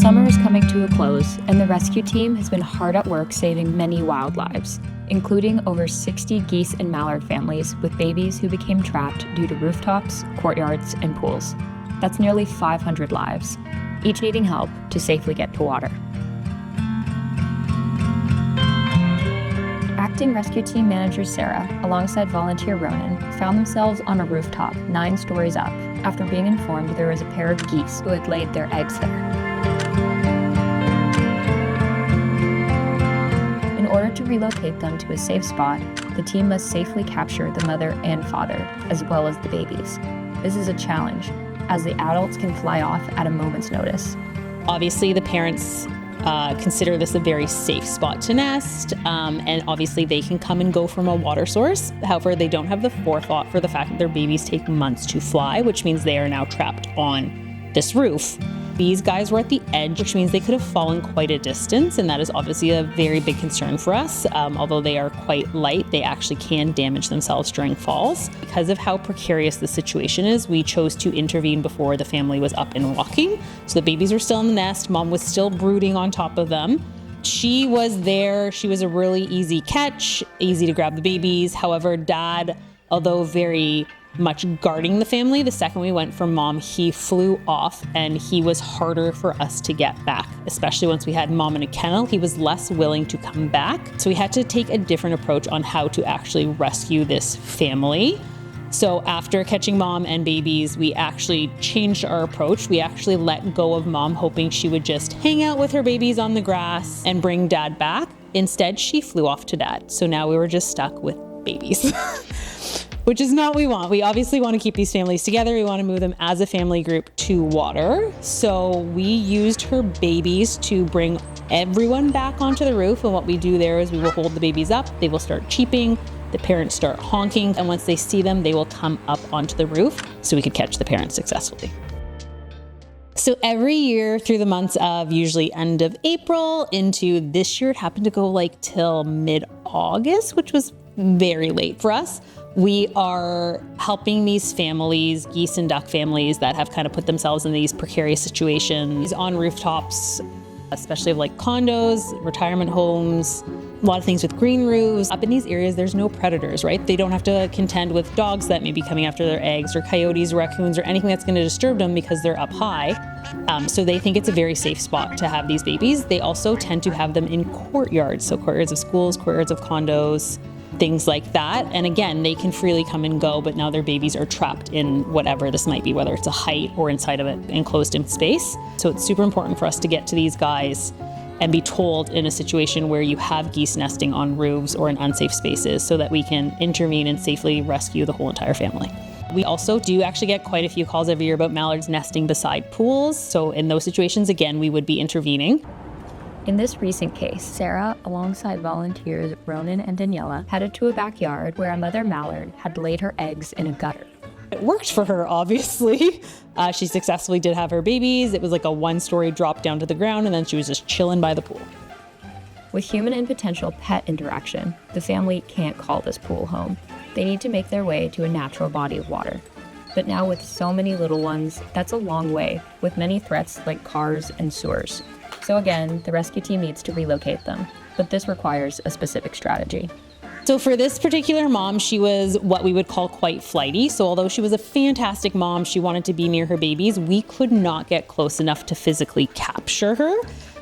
Summer is coming to a close, and the rescue team has been hard at work saving many wildlives, including over 60 geese and mallard families with babies who became trapped due to rooftops, courtyards, and pools. That's nearly 500 lives, each needing help to safely get to water. Acting rescue team manager Sarah, alongside volunteer Ronan, found themselves on a rooftop 9 stories up after being informed there was a pair of geese who had laid their eggs there. In order to relocate them to a safe spot, the team must safely capture the mother and father, as well as the babies. This is a challenge, as the adults can fly off at a moment's notice. Obviously, the parents consider this a very safe spot to nest, and obviously they can come and go from a water source. However, they don't have the forethought for the fact that their babies take months to fly, which means they are now trapped on this roof. These guys were at the edge, which means they could have fallen quite a distance, and that is obviously a very big concern for us. Although they are quite light, they actually can damage themselves during falls. Because of how precarious the situation is, we chose to intervene before the family was up and walking. So the babies were still in the nest, mom was still brooding on top of them. She was there, she was a really easy catch, easy to grab the babies. However, dad, although very much guarding the family, the second we went for mom, he flew off, and he was harder for us to get back, especially once we had mom in a kennel. He was less willing to come back. So we had to take a different approach on how to actually rescue this family. So after catching mom and babies, we actually changed our approach. We actually let go of mom, hoping she would just hang out with her babies on the grass and bring dad back. Instead, she flew off to dad. So now we were just stuck with babies. Which is not what we want. We obviously want to keep these families together. We want to move them as a family group to water. So we used her babies to bring everyone back onto the roof. And what we do there is we will hold the babies up. They will start cheeping. The parents start honking. And once they see them, they will come up onto the roof so we could catch the parents successfully. So every year through the months of usually end of April into this year, it happened to go like till mid-August, which was very late for us. We are helping these families, geese and duck families that have kind of put themselves in these precarious situations on rooftops, especially of like condos, retirement homes, a lot of things with green roofs. Up in these areas, there's no predators, right? They don't have to contend with dogs that may be coming after their eggs, or coyotes, raccoons, or anything that's going to disturb them because they're up high. So they think it's a very safe spot to have these babies. They also tend to have them in courtyards. So courtyards of schools, courtyards of condos, things like that. And again, they can freely come and go, but now their babies are trapped in whatever this might be, whether it's a height or inside of an enclosed space. So it's super important for us to get to these guys and be told in a situation where you have geese nesting on roofs or in unsafe spaces, so that we can intervene and safely rescue the whole entire family. We also do actually get quite a few calls every year about mallards nesting beside pools. So in those situations, again, we would be intervening. In this recent case, Sarah, alongside volunteers Ronan and Daniela, headed to a backyard where a mother mallard had laid her eggs in a gutter. It worked for her, obviously. She successfully did have her babies. It was like a 1-story drop down to the ground, and then she was just chilling by the pool. With human and potential pet interaction, the family can't call this pool home. They need to make their way to a natural body of water. But now with so many little ones, that's a long way, with many threats like cars and sewers. So again, the rescue team needs to relocate them, but this requires a specific strategy. So for this particular mom, she was what we would call quite flighty. So although she was a fantastic mom, she wanted to be near her babies, we could not get close enough to physically capture her,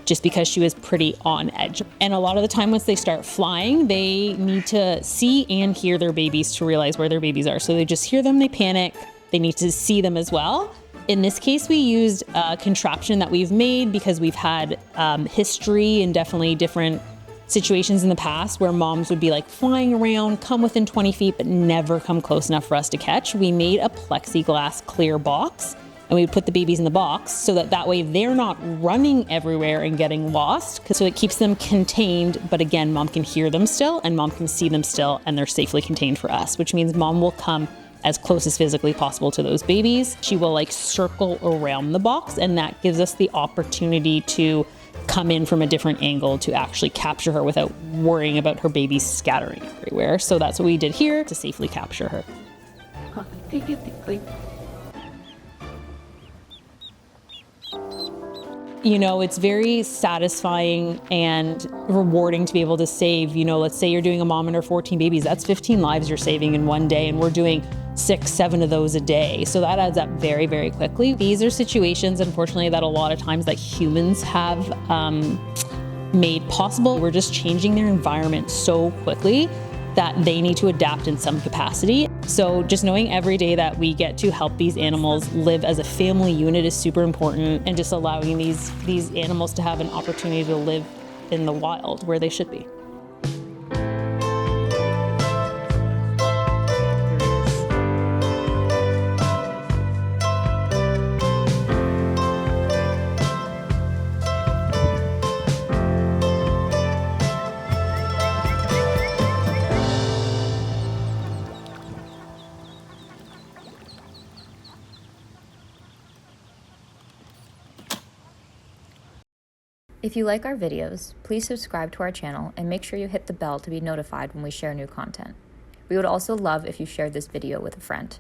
just because she was pretty on edge. And a lot of the time once they start flying, they need to see and hear their babies to realize where their babies are. So they just hear them, they panic, they need to see them as well. In this case, we used a contraption that we've made because we've had history and definitely different situations in the past where moms would be like flying around, come within 20 feet, but never come close enough for us to catch. We made a plexiglass clear box, and we would put the babies in the box so that way they're not running everywhere and getting lost. So it keeps them contained, but again, mom can hear them still and mom can see them still, and they're safely contained for us, which means mom will come as close as physically possible to those babies. She will like circle around the box, and that gives us the opportunity to come in from a different angle to actually capture her without worrying about her babies scattering everywhere. So that's what we did here to safely capture her. You know, it's very satisfying and rewarding to be able to save, you know, let's say you're doing a mom and her 14 babies, that's 15 lives you're saving in one day, and we're doing 6, 7 of those a day. So that adds up very, very quickly. These are situations, unfortunately, that a lot of times that humans have made possible. We're just changing their environment so quickly that they need to adapt in some capacity. So just knowing every day that we get to help these animals live as a family unit is super important, and just allowing these animals to have an opportunity to live in the wild where they should be. If you like our videos, please subscribe to our channel and make sure you hit the bell to be notified when we share new content. We would also love if you shared this video with a friend.